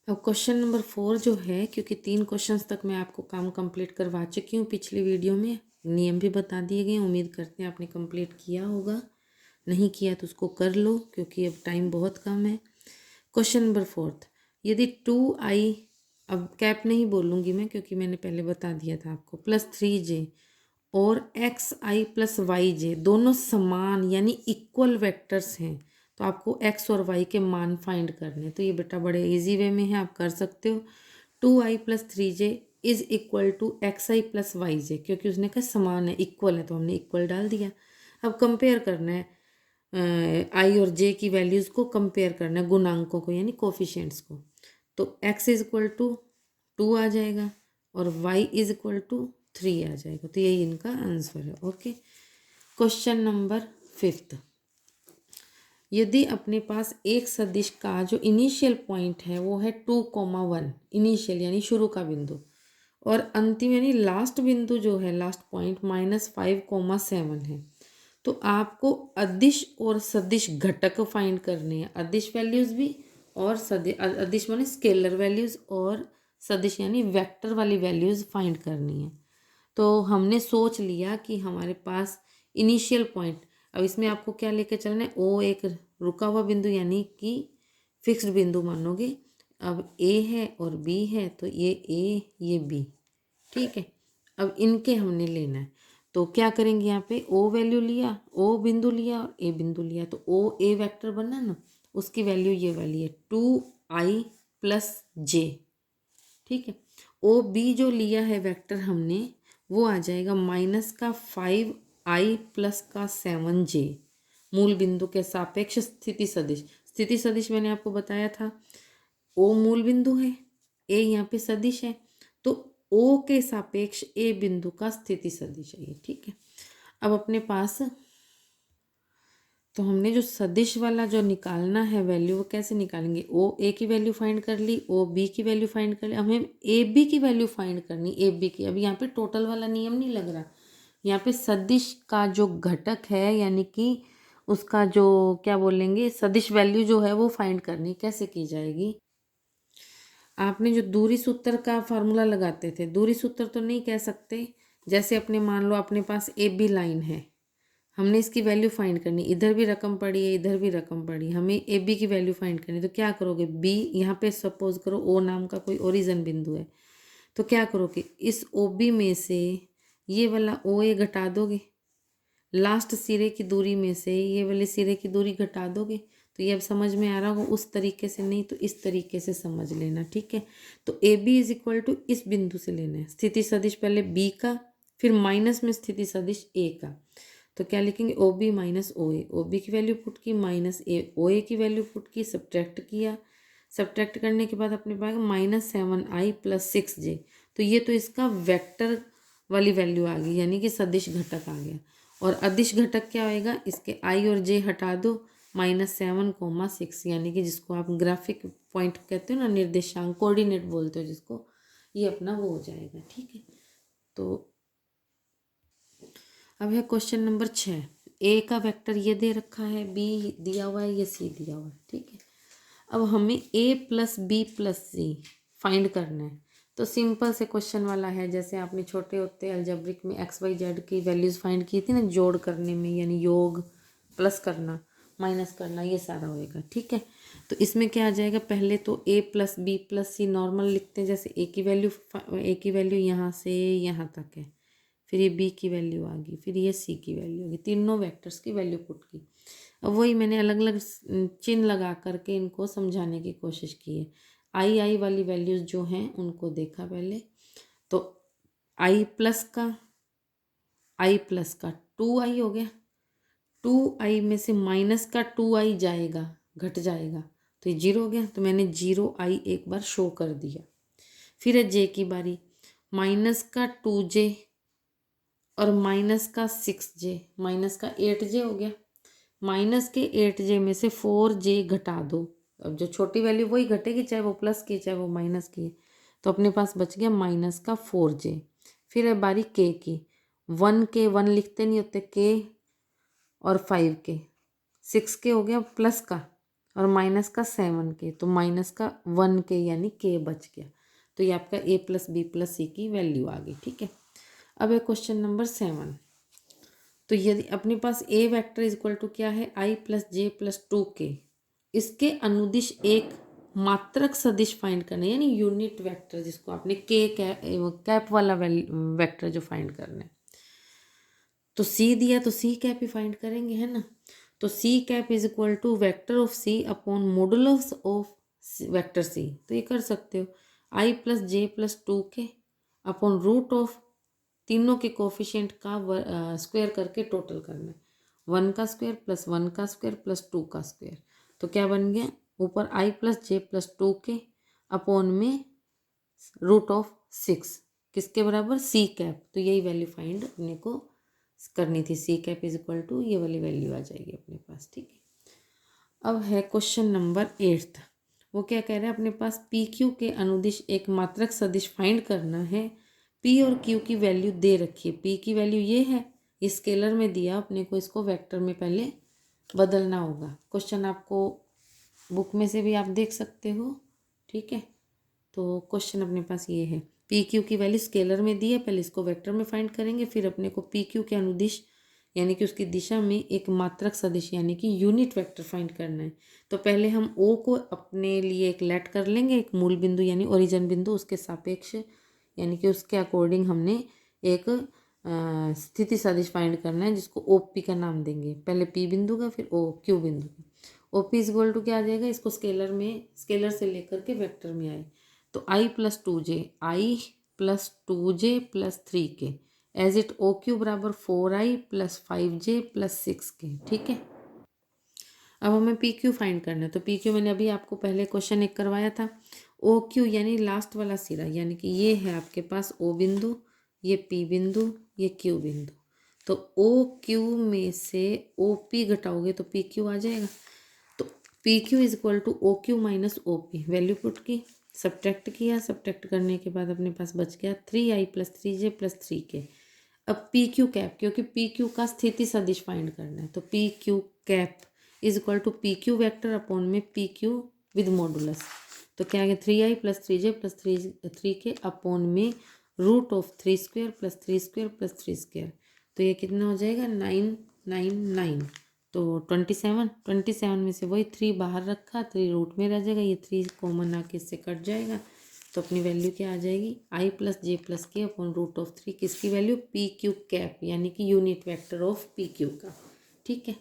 अब question number 4 जो है, क्योंकि 3 क्वेश्चंस तक मैं आपको काम कंप्लीट करवा चुकी हूँ पिछली वीडियो में, नियम भी बता दिए गए। उम्मीद करते हैं आपने कंप्लीट किया होगा, नहीं किया तो उसको कर लो क्योंकि अब टाइम बहुत कम है। क्वेश्चन नंबर 4, यदि 2i, अब कैप नहीं बोलूँगी मैं क्योंकि मैंने पहले बता दिया था आपको, +3j और xi प्लस yj दोनों समान यानी इक्वल वेक्टर्स हैं, तो आपको x और y के मान फाइंड करने। तो ये बेटा बड़े इजी वे में है, आप कर सकते हो। 2i plus 3j is equal to xi plus yj, क्योंकि उसने कहा समान है, इक्वल है, तो हमने इक्वल डाल दिया। अब कंपेयर करना है आई और जे की वैल्यूज़ को कंपेयर करना है, गुणांकों को यानी कोफिशिएंट्स को। तो x इज इक्वल टू 2 आ जाएगा और y इज इक्वल टू 3 आ जाएगा। तो यही इनका आंसर है। ओके, क्वेश्चन नंबर 5, यदि अपने पास एक सदिश का जो इनिशियल पॉइंट है वो है 2,1, इनिशियल यानी शुरू का बिंदु, और अंतिम यानी लास्ट बिंदु जो है, लास्ट पॉइंट -5,7 है, तो आपको अदिश और सदिश घटक फाइंड करने हैं। अदिश वैल्यूज़ भी और अदिश माने स्केलर वैल्यूज़, और सदिश यानी वेक्टर वाली वैल्यूज़ फाइंड करनी है। तो हमने सोच लिया कि हमारे पास इनिशियल पॉइंट, अब इसमें आपको क्या लेकर चलना है, ओ एक रुका हुआ बिंदु यानी कि फिक्स्ड बिंदु मानोगे। अब ए है और बी है, तो ये ए ये बी, ठीक है। अब इनके हमने लेना है, तो क्या करेंगे, यहाँ पे ओ वैल्यू लिया, ओ बिंदु लिया और ए बिंदु लिया, तो ओ ए वेक्टर बना ना, उसकी वैल्यू ये वाली है 2i प्लस जे, ठीक है। ओ बी जो लिया है वेक्टर हमने, वो आ जाएगा -5i प्लस का 7j, मूल बिंदु के सापेक्ष स्थिति सदिश। स्थिति सदिश मैंने आपको बताया था, ओ मूल बिंदु है, ए यहाँ पे सदिश है, तो ओ के सापेक्ष ए बिंदु का स्थिति सदिश है ये, ठीक है। अब अपने पास, तो हमने जो सदिश वाला जो निकालना है वैल्यू, वो कैसे निकालेंगे, ओ ए की वैल्यू फाइंड कर ली, ओ बी की वैल्यू फाइंड कर ली, हमें ए बी की वैल्यू फाइंड करनी, ए बी की। अब यहाँ पे टोटल वाला नियम नहीं लग रहा, यहाँ पे सदिश का जो घटक है यानी कि उसका जो क्या बोलेंगे सदिश वैल्यू जो है वो फाइंड करनी, कैसे की जाएगी। आपने जो दूरी सूत्र का फार्मूला लगाते थे, दूरी सूत्र तो नहीं कह सकते, जैसे अपने मान लो अपने पास ए बी लाइन है, हमने इसकी वैल्यू फाइंड करनी, इधर भी रकम पड़ी है इधर भी रकम पड़ी, हमें ए बी की वैल्यू फाइंड करनी, तो क्या करोगे, बी यहाँ पे सपोज करो ओ नाम का कोई ओरिजन बिंदु है, तो क्या करोगे, इस ओ बी में से ये वाला ओ ए घटा दोगे, लास्ट सिरे की दूरी में से ये वाले सिरे की दूरी घटा दोगे। तो ये अब समझ में आ रहा होगा, उस तरीके से नहीं तो इस तरीके से समझ लेना, ठीक है। तो A B is equal to इस बिंदु से लेना है स्थिति सदिश, पहले बी का, फिर माइनस में स्थिति सदिश ए का, तो क्या लिखेंगे, ओ बी माइनस ओ ए, ओ बी की वैल्यू पुट की माइनस ए ओ ए की वैल्यू पुट की, सब्ट्रैक्ट किया, सब्ट्रैक्ट करने के बाद अपने पास -7i प्लस 6j, तो ये तो इसका वेक्टर वाली वैल्यू आ गई यानी कि सदिश घटक आ गया। और अदिश घटक क्या होएगा, इसके आई और जे हटा दो, -7,6 यानी कि जिसको आप ग्राफिक पॉइंट कहते हो ना, निर्देशांक कोऑर्डिनेट बोलते हो जिसको, ये अपना वो हो जाएगा, ठीक है। तो अब है क्वेश्चन नंबर 6, ए का वेक्टर ये दे रखा है, बी दिया हुआ है, ये सी दिया हुआ है, ठीक है। अब हमें ए प्लस बी प्लस सी फाइंड करना है, तो सिंपल से क्वेश्चन वाला है, जैसे आपने छोटे होते अलजेब्रिक में एक्स वाई जेड की वैल्यूज़ फाइंड की थी ना, जोड़ करने में यानी योग, प्लस करना, माइनस करना, ये सारा होएगा, ठीक है। तो इसमें क्या आ जाएगा, पहले तो ए प्लस बी प्लस सी नॉर्मल लिखते हैं, जैसे ए की वैल्यू यहाँ से यहाँ तक है, फिर ये बी की वैल्यू आ गई, फिर ये सी की वैल्यू आ गई, तीनों वेक्टर्स की वैल्यू पुट की। अब वही मैंने अलग अलग चिन्ह लगा करके इनको समझाने की कोशिश की है। आई वाली वैल्यूज़ जो हैं उनको देखा पहले, तो आई प्लस का 2i हो गया, 2i में से माइनस का 2i जाएगा, घट जाएगा, तो ये 0 हो गया, तो मैंने 0i एक बार शो कर दिया। फिर है जे की बारी, माइनस का 2j और माइनस का 6j, माइनस का 8j हो गया, माइनस के 8j में से 4j घटा दो, अब जो छोटी वैल्यू वही घटेगी, चाहे वो प्लस की चाहे वो माइनस की है, तो अपने पास बच गया माइनस का 4j। फिर है बारी k की, 1 के 1 लिखते नहीं होते, k और 5 के, 6 के हो गया प्लस का, और माइनस का 7k, तो माइनस का 1k यानी k बच गया। तो ये आपका a प्लस बी प्लस सी की वैल्यू आ गई। ठीक है, अब है क्वेश्चन नंबर 7। तो यदि अपने पास a vector is equal to क्या है, i plus J plus 2k, इसके अनुदिश एक मात्रक सदिश फाइंड करना है, यानी यूनिट वेक्टर, जिसको आपने कैप वाला वेक्टर जो फाइंड करना है। तो सी दिया तो सी कैप ही फाइंड करेंगे, है ना। तो C cap is equal to vector of C upon modulus of vector C. तो ये कर सकते हो, I plus J plus 2k upon root of तीनों के कोफिशिएंट का स्क्वायर करके टोटल करना है। 1 का स्क्वायर प्लस 1 का स्क्वायर प्लस 2 का स्क्वायर। तो क्या बन गया, ऊपर आई plus J plus 2k upon में रूट ऑफ 6 किसके बराबर, सी कैप। तो यही वैल्यू फाइंड अपने को करनी थी, C cap is equal to ये वाली वैल्यू आ जाएगी अपने पास। ठीक है, अब है क्वेश्चन नंबर 8। वो क्या कह रहा है, अपने पास पी क्यू के अनुदिश एक मात्रक सदिश फाइंड करना है। पी और क्यू की वैल्यू दे रखी है, पी की वैल्यू ये है, ये स्केलर में दिया, अपने को इसको वेक्टर में पहले बदलना होगा। क्वेश्चन आपको बुक में से भी आप देख सकते हो। ठीक है, तो क्वेश्चन अपने पास ये है, पी क्यू की वैल्यू स्केलर में दी है, पहले इसको वेक्टर में फाइंड करेंगे, फिर अपने को पी क्यू के अनुदिश यानी कि उसकी दिशा में एक मात्रक सदिश यानी कि यूनिट वेक्टर फाइंड करना है। तो पहले हम ओ को अपने लिए एक लेट कर लेंगे, एक मूल बिंदु यानी ओरिजिन बिंदु, उसके सापेक्ष यानी कि उसके अकॉर्डिंग हमने एक स्थिति सदिश फाइंड करना है, जिसको ओ पी का नाम देंगे, पहले पी बिंदु का फिर ओ क्यू बिंदु का। O P is equal to क्या आ जाएगा, इसको स्केलर से लेकर के वेक्टर में आए, तो I plus 2j, I plus 2j plus 3k as it O Q बराबर 4i plus 5j plus 6k। ठीक है, अब हमें पी क्यू फाइंड करना है। तो पी क्यू मैंने अभी आपको पहले क्वेश्चन एक करवाया था, ओ क्यू यानी लास्ट वाला सिरा, यानी कि ये है आपके पास ओ बिंदु, ये पी बिंदु, ये क्यू बिंदु। तो ओ क्यू में से ओ पी घटाओगे तो पी क्यू आ जाएगा। तो P Q is equal to O Q minus O P, value put की, सब्ट्रैक्ट किया, सब्ट्रैक्ट करने के बाद अपने पास बच गया 3i plus 3j plus 3k। अब पी क्यू कैप, क्योंकि पी क्यू का स्थिति सदिश फाइंड करना है, तो P Q cap is equal to P Q vector upon में पी क्यू विद मॉडुलस। तो क्या आ गया, 3i plus 3j plus 3k upon में root of 3 square plus 3 square plus 3 square. तो ये कितना हो जाएगा, 999। तो 27 में से वही 3 बाहर रखा, 3 रूट में रह जाएगा, ये 3 कॉमन आके इससे कट जाएगा। तो अपनी वैल्यू क्या आ जाएगी, आई प्लस जे प्लस के अपॉन रूट ऑफ 3, किसकी वैल्यू, पी क्यू कैप यानी कि unit vector of P Q का। ठीक है,